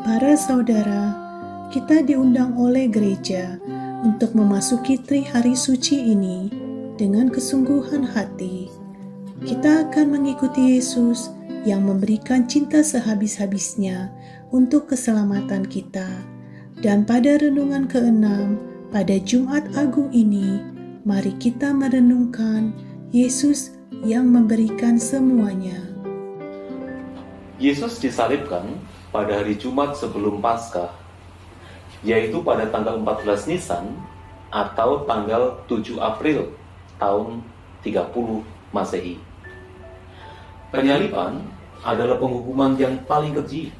Para saudara, kita diundang oleh gereja untuk memasuki Trihari Suci ini dengan kesungguhan hati. Kita akan mengikuti Yesus yang memberikan cinta sehabis-habisnya untuk keselamatan kita. Dan pada renungan ke-6, pada Jumat Agung ini, mari kita merenungkan Yesus yang memberikan semuanya. Yesus disalibkan pada hari Jumat sebelum Paskah, yaitu pada tanggal 14 Nisan atau tanggal 7 April tahun 30 Masehi. Penyaliban adalah penghukuman yang paling keji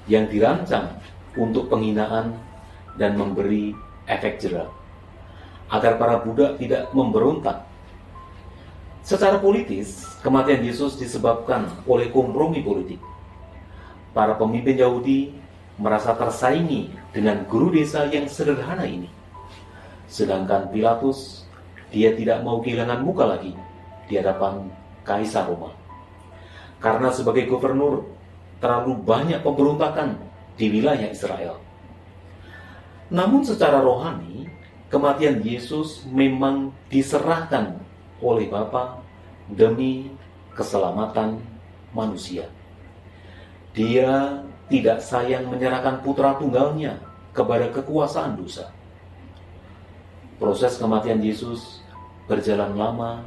yang dirancang untuk penghinaan dan memberi efek jera agar para budak tidak memberontak. Secara politis, kematian Yesus disebabkan oleh kompromi politik. Para pemimpin Yahudi merasa tersaingi dengan guru desa yang sederhana ini. Sedangkan Pilatus, dia tidak mau kehilangan muka lagi di hadapan Kaisar Roma. Karena sebagai gubernur, terlalu banyak pemberontakan di wilayah Israel. Namun secara rohani, kematian Yesus memang diserahkan oleh Bapa demi keselamatan manusia. Dia tidak sayang menyerahkan putra tunggalnya kepada kekuasaan dosa. Proses kematian Yesus berjalan lama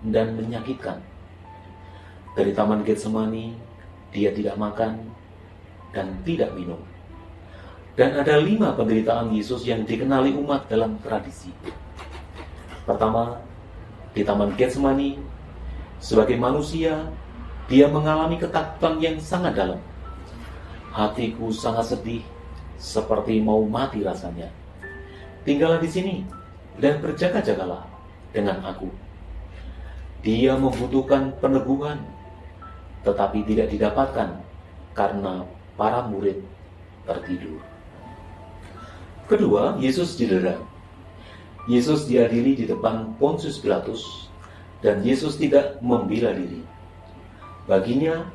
dan menyakitkan. Dari Taman Getsemani, dia tidak makan dan tidak minum. Dan ada 5 penderitaan Yesus yang dikenali umat dalam tradisi. Pertama, di Taman Getsemani, sebagai manusia, dia mengalami ketakutan yang sangat dalam. Hatiku sangat sedih, seperti mau mati rasanya. Tinggallah di sini dan berjaga-jagalah dengan aku. Dia membutuhkan peneguhan, tetapi tidak didapatkan karena para murid tertidur. Kedua, Yesus didera. Yesus diadili di depan Pontius Pilatus, dan Yesus tidak membela diri. Baginya,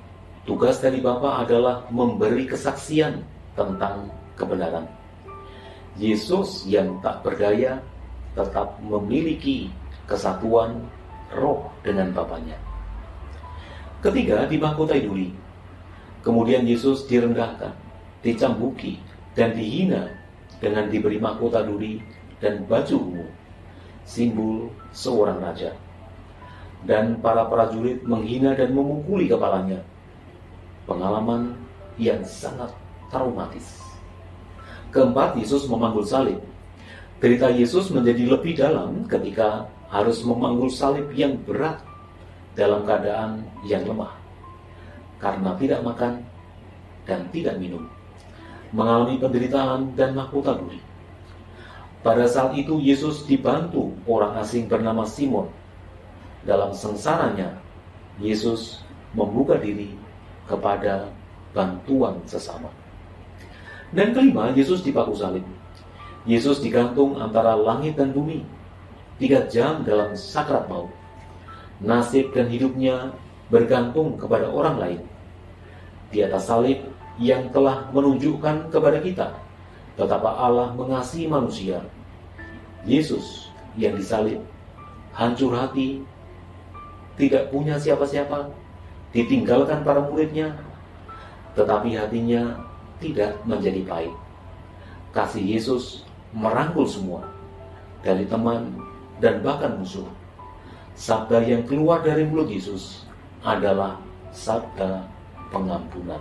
tugas dari Bapa adalah memberi kesaksian tentang kebenaran. Yesus yang tak berdaya tetap memiliki kesatuan roh dengan Bapanya. Ketiga, dimahkotai duri. Kemudian Yesus direndahkan, dicambuki, dan dihina dengan diberi mahkota duri dan baju ungu, simbol seorang raja. Dan para prajurit menghina dan memukuli kepalanya. Pengalaman yang sangat traumatis. Keempat, Yesus memanggul salib. Derita Yesus menjadi lebih dalam ketika harus memanggul salib yang berat dalam keadaan yang lemah, karena tidak makan dan tidak minum, mengalami penderitaan dan mahkota duri. Pada saat itu Yesus dibantu orang asing bernama Simon. Dalam sengsaranya, Yesus membuka diri kepada bantuan sesama. Dan kelima, Yesus dipaku salib. Yesus digantung antara langit dan bumi, 3 jam dalam sakrat maut. Nasib dan hidupnya bergantung kepada orang lain. Di atas salib yang telah menunjukkan kepada kita betapa Allah mengasihi manusia. Yesus yang disalib, hancur hati, tidak punya siapa-siapa, ditinggalkan para muridnya, tetapi hatinya tidak menjadi pahit. Kasih Yesus merangkul semua, dari teman dan bahkan musuh. Sabda yang keluar dari mulut Yesus adalah sabda pengampunan.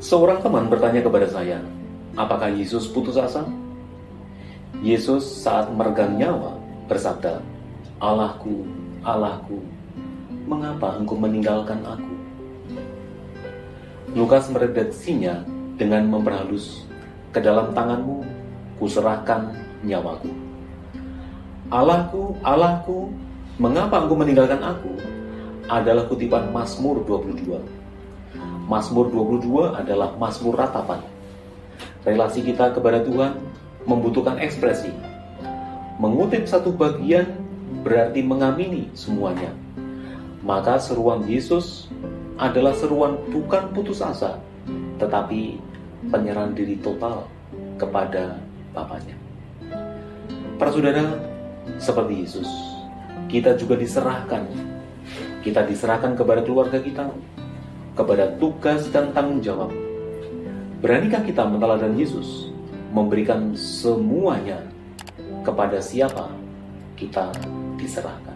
Seorang teman bertanya kepada saya, apakah Yesus putus asa? Yesus saat meregang nyawa bersabda, Allahku, Allahku, mengapa engkau meninggalkan aku? Lukas meredaksinya dengan memperhalus, ke dalam tanganmu kuserahkan nyawaku. Allahku, Allahku, mengapa engkau meninggalkan aku? Adalah kutipan Mazmur 22. Mazmur 22 adalah Mazmur ratapan. Relasi kita kepada Tuhan membutuhkan ekspresi. Mengutip satu bagian berarti mengamini semuanya. Maka seruan Yesus adalah seruan bukan putus asa, tetapi penyerahan diri total kepada Bapaknya. Para saudara, seperti Yesus, kita juga diserahkan. Kita diserahkan kepada keluarga kita, kepada tugas dan tanggung jawab. Beranikah kita meneladani Yesus, memberikan semuanya kepada siapa kita diserahkan?